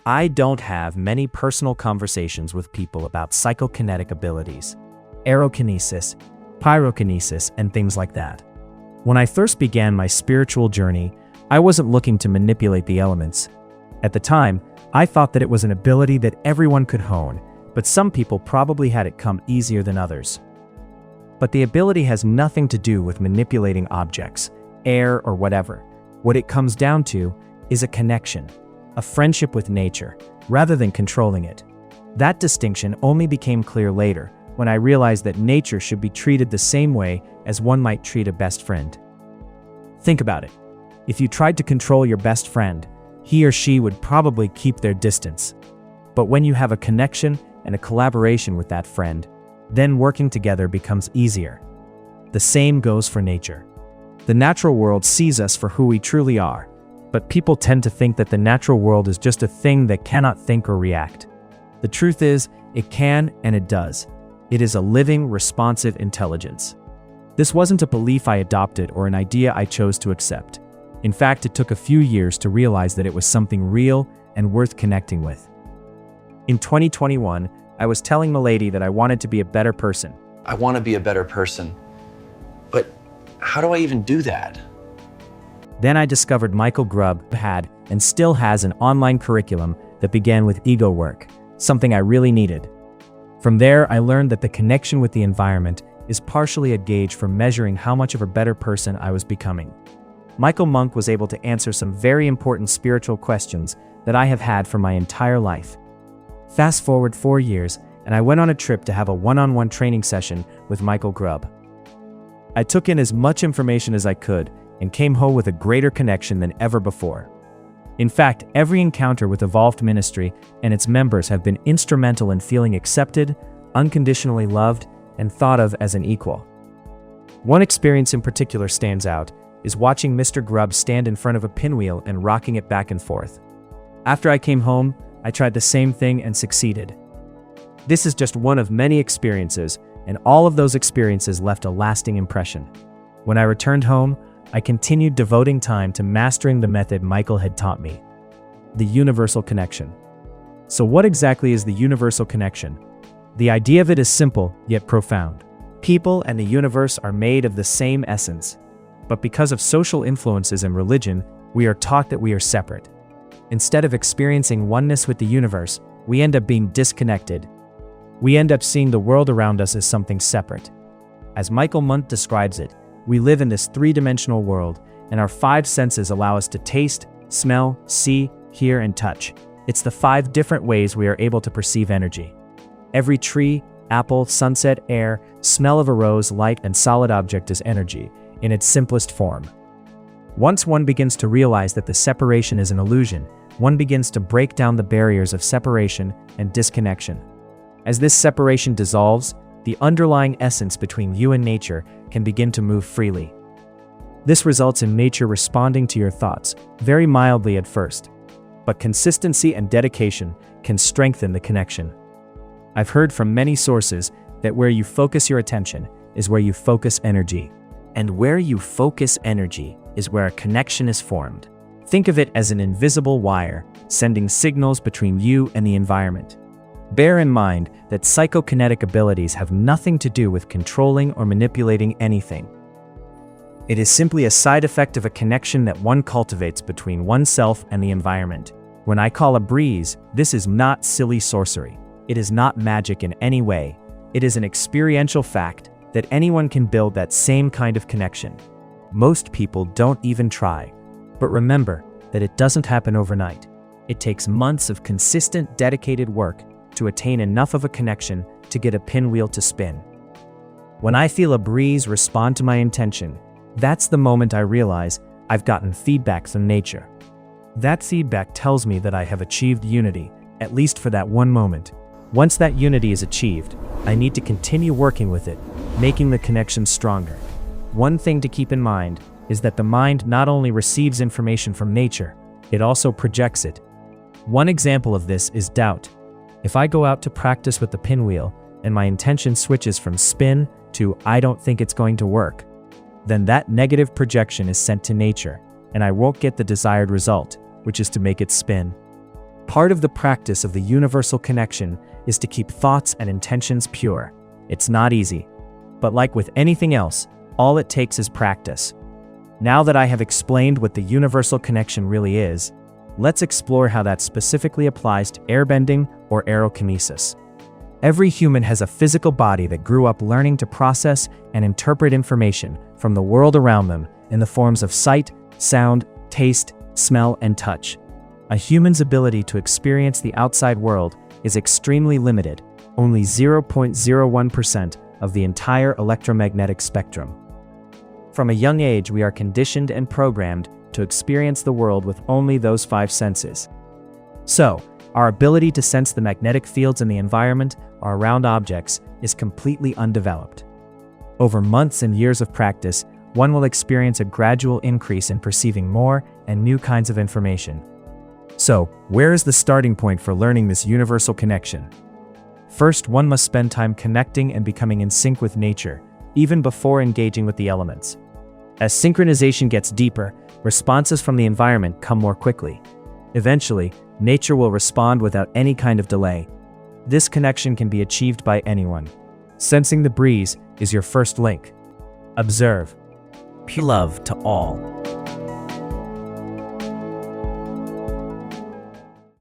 I don't have many personal conversations with people about psychokinetic abilities, aerokinesis, pyrokinesis, and things like that. When I first began my spiritual journey, I wasn't looking to manipulate the elements. At the time, I thought that it was an ability that everyone could hone, but some people probably had it come easier than others. But the ability has nothing to do with manipulating objects, air, or whatever. What it comes down to is a connection, a friendship with nature, rather than controlling it. That distinction only became clear later, when I realized that nature should be treated the same way as one might treat a best friend. Think about it. If you tried to control your best friend, he or she would probably keep their distance. But when you have a connection and a collaboration with that friend, then working together becomes easier. The same goes for nature. The natural world sees us for who we truly are, but people tend to think that the natural world is just a thing that cannot think or react. The truth is, it can and it does. It is a living, responsive intelligence. This wasn't a belief I adopted or an idea I chose to accept. In fact, it took a few years to realize that it was something real and worth connecting with. In 2021, I was telling Milady that I wanted to be a better person. I want to be a better person, but how do I even do that? Then I discovered Michael Grubb had and still has an online curriculum that began with ego work, something I really needed. From there, I learned that the connection with the environment is partially a gauge for measuring how much of a better person I was becoming. Michael Monk was able to answer some very important spiritual questions that I have had for my entire life. Fast forward 4 years, and I went on a trip to have a one-on-one training session with Michael Grubb. I took in as much information as I could and came home with a greater connection than ever before. In fact, every encounter with Evolved Ministry and its members have been instrumental in feeling accepted, unconditionally loved, and thought of as an equal. One experience in particular stands out is watching Mr. Grubb stand in front of a pinwheel and rocking it back and forth. After I came home, I tried the same thing and succeeded. This is just one of many experiences, and all of those experiences left a lasting impression. When I returned home, I continued devoting time to mastering the method Michael had taught me, the universal connection. So what exactly is the universal connection? The idea of it is simple, yet profound. People and the universe are made of the same essence, but because of social influences and religion, we are taught that we are separate. Instead of experiencing oneness with the universe, we end up being disconnected. We end up seeing the world around us as something separate. As Michael Monk describes it, we live in this three-dimensional world, and our 5 senses allow us to taste, smell, see, hear, and touch. It's the 5 different ways we are able to perceive energy. Every tree, apple, sunset, air, smell of a rose, light, and solid object is energy, in its simplest form. Once one begins to realize that the separation is an illusion, one begins to break down the barriers of separation and disconnection. As this separation dissolves, the underlying essence between you and nature can begin to move freely. This results in nature responding to your thoughts, very mildly at first, but consistency and dedication can strengthen the connection. I've heard from many sources that where you focus your attention is where you focus energy. And where you focus energy is where a connection is formed. Think of it as an invisible wire, sending signals between you and the environment. Bear in mind that psychokinetic abilities have nothing to do with controlling or manipulating anything. It is simply a side effect of a connection that one cultivates between oneself and the environment. When I call a breeze, this is not silly sorcery. It is not magic in any way. It is an experiential fact that anyone can build that same kind of connection. Most people don't even try. But remember that it doesn't happen overnight. It takes months of consistent, dedicated work to attain enough of a connection to get a pinwheel to spin. When I feel a breeze respond to my intention, that's the moment I realize I've gotten feedback from nature. That feedback tells me that I have achieved unity, at least for that one moment. Once that unity is achieved, I need to continue working with it, making the connection stronger. One thing to keep in mind is that the mind not only receives information from nature, it also projects it. One example of this is doubt. If I go out to practice with the pinwheel and my intention switches from spin to I don't think it's going to work, then that negative projection is sent to nature, and I won't get the desired result, which is to make it spin. Part of the practice of the universal connection is to keep thoughts and intentions pure. It's not easy, but like with anything else, all it takes is practice. Now that I have explained what the universal connection really is, let's explore how that specifically applies to airbending or aerokinesis. Every human has a physical body that grew up learning to process and interpret information from the world around them in the forms of sight, sound, taste, smell, and touch. A human's ability to experience the outside world is extremely limited, only 0.01% of the entire electromagnetic spectrum. From a young age, we are conditioned and programmed to experience the world with only those 5 senses. So, our ability to sense the magnetic fields in the environment or around objects is completely undeveloped. Over months and years of practice, one will experience a gradual increase in perceiving more and new kinds of information. So, where is the starting point for learning this universal connection? First, one must spend time connecting and becoming in sync with nature, even before engaging with the elements. As synchronization gets deeper, responses from the environment come more quickly. Eventually, nature will respond without any kind of delay. This connection can be achieved by anyone. Sensing the breeze is your first link. Observe. Pure love to all.